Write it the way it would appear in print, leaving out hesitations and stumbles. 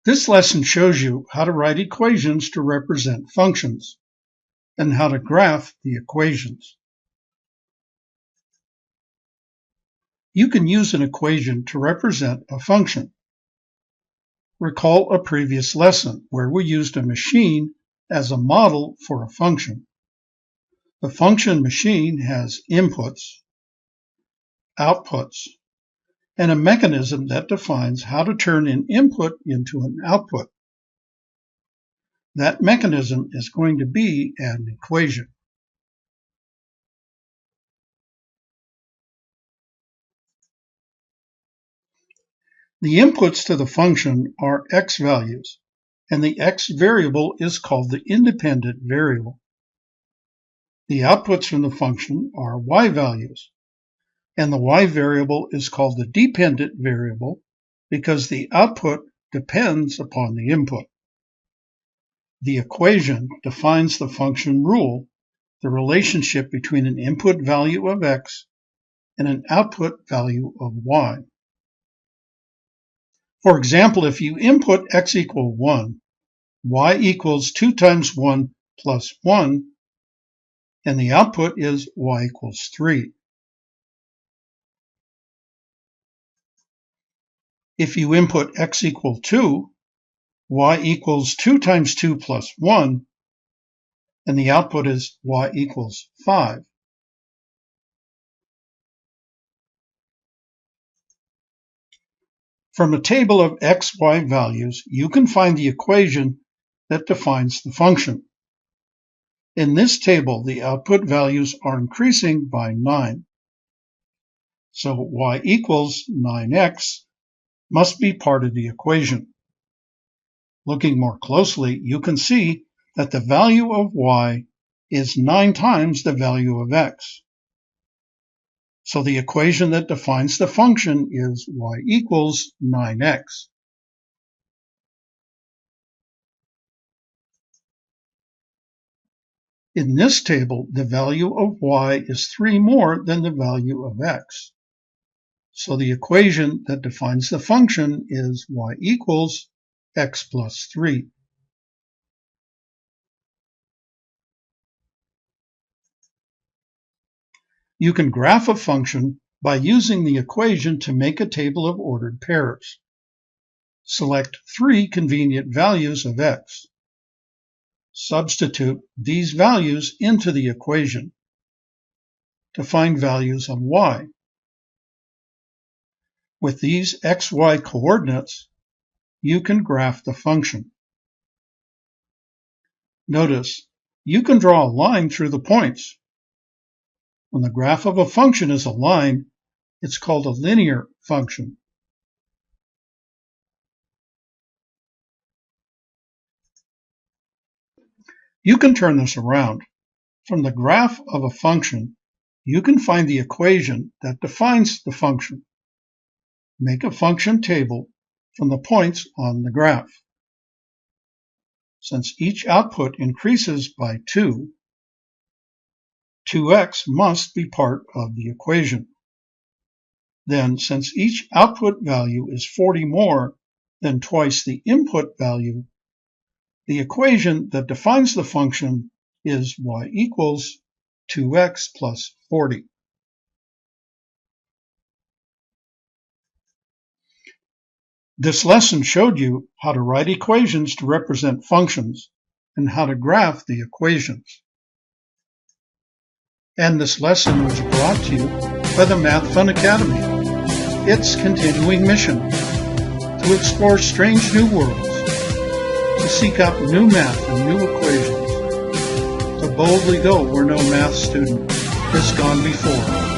This lesson shows you how to write equations to represent functions and how to graph the equations. You can use an equation to represent a function. Recall a previous lesson where we used a machine as a model for a function. The function machine has inputs, outputs, and a mechanism that defines how to turn an input into an output. That mechanism is going to be an equation. The inputs to the function are x values, and the x variable is called the independent variable. The outputs from the function are y values, and the y variable is called the dependent variable because the output depends upon the input. The equation defines the function rule, the relationship between an input value of x and an output value of y. For example, if you input x equals 1, y equals 2 times 1 plus 1, and the output is y equals 3. If you input x equals 2, y equals 2 times 2 plus 1, and the output is y equals 5. From a table of x, y values, you can find the equation that defines the function. In this table, the output values are increasing by 9. So y equals 9x must be part of the equation. Looking more closely, you can see that the value of y is 9 times the value of x. So the equation that defines the function is y equals 9x. In this table, the value of y is 3 more than the value of x. So the equation that defines the function is y equals x plus 3. You can graph a function by using the equation to make a table of ordered pairs. Select 3 convenient values of x. Substitute these values into the equation to find values of y. With these xy coordinates, you can graph the function. Notice, you can draw a line through the points. When the graph of a function is a line, it's called a linear function. You can turn this around. From the graph of a function, you can find the equation that defines the function. Make a function table from the points on the graph. Since each output increases by 2, 2x must be part of the equation. Then, since each output value is 40 more than twice the input value, the equation that defines the function is y equals 2x plus 40. This lesson showed you how to write equations to represent functions and how to graph the equations. And this lesson was brought to you by the Math Fun Academy. Its continuing mission: to explore strange new worlds, to seek out new math and new equations, to boldly go where no math student has gone before.